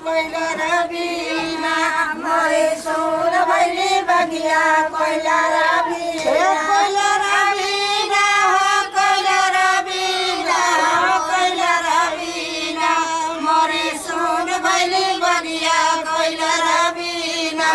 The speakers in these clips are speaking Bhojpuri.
कोइला रबीना मोरे सुन भैली बगिया कोइला रबीना कोइला रबीना हो कोइला रबीना हो कोइला रबीना मोरे सुन भैली बगिया कोइला रबीना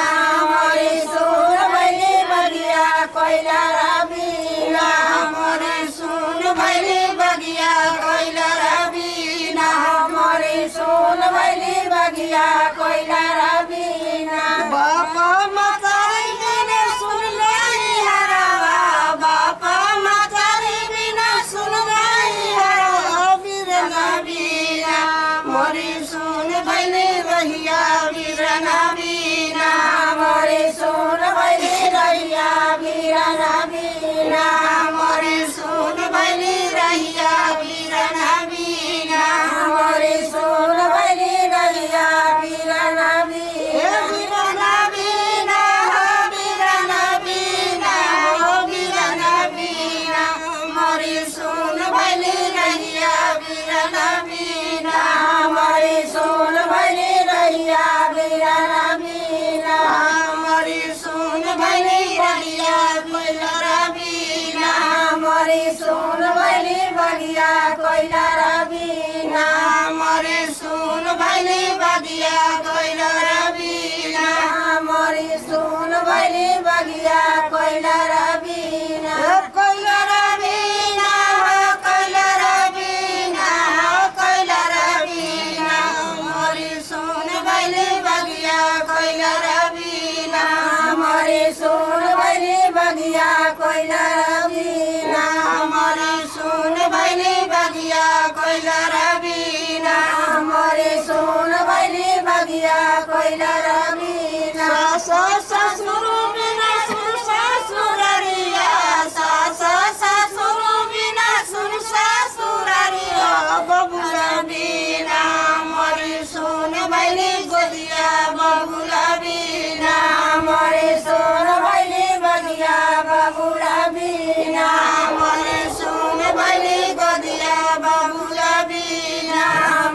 मोरे सुन भैली बगिया कोइला रबीना मोरे सुन भैली बगिया कोइला रबीना मोरे सुन भैली बगिया कोइला रबीना बापा मतारी बिना सुन लाई हरावा बापा मतारी बिना सुन लाई हरावा बिरना बीना मोरे सुन भैली बगिया बिरना बीना मोरे सुन भैली रहिया बिरना बीना मोरे सुन भैली रहिया बिरना बीना मोरे सुन भैली रहिया बिरना बीना बीना हो बिरना बीना हो बिरना बीना मोरे सुन भैली रहिया बिरना बीना मोरे सुन भैली रहिया बिरना बीना मोरे सुन भैली रहिया कोइला रबीना मोरे सुन भैली बगिया कोइला रबीना मोरे सुन भैली बगिया कोइला रबीना मोरे सुन भैली बगिया कोइला रबीना कोइला रबीना हो कोइला रबीना हो कोइला रबीना मोरे सुन भैली बगिया कोइला रबीना मोरे सुन भैली बगिया कोइला रबीना मोरे सुन भैली बगिया कोइला रबीना मोरे सुन भैली बगिया कोइला रबीना सास ससुर बिना सुन ससुरारिया सास ससुर बिना सुन ससुरारिया बबुला बिना मोरे सुन भैली गोदिया बबुला बिना मोरे सुन भैली बगिया बबुला बिना मोरे सुन भैली गोदिया बबुला बिना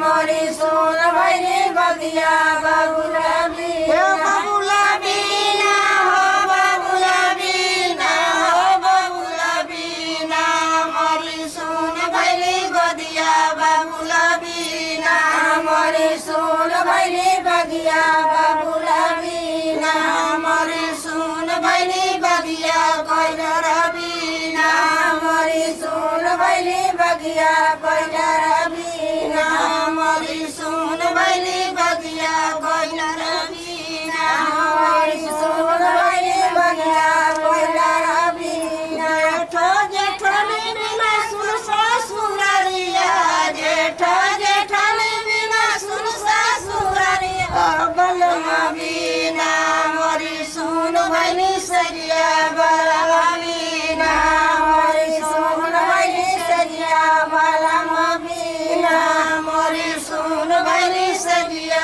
मोरे सुन भैली बगिया बबुला बिना बबुला बिना हो बबुला बिना हो बबुला बिना मोरे सुन भैली गोदिया बबुला बिना मोरे सुन भैली बगिया बबुला बिना मोरे सुन भैली बगिया कोइला रबीना मोरे सुन भैली बगिया कोइला रबीना मोरे सुन भैली बगिया कोइला रबीना मोरे सुन भैली बगिया कोइला रबीना जेठो जेठानी बिना सुन ससुरारिया जेठो जेठानी बिना सुन ससुरारिया बलमा बिना मोरे सुन भैली सरिया बलमा बिना मोरे सुन भैली सरिया बलमा बिना मोरे सुन भैली सरिया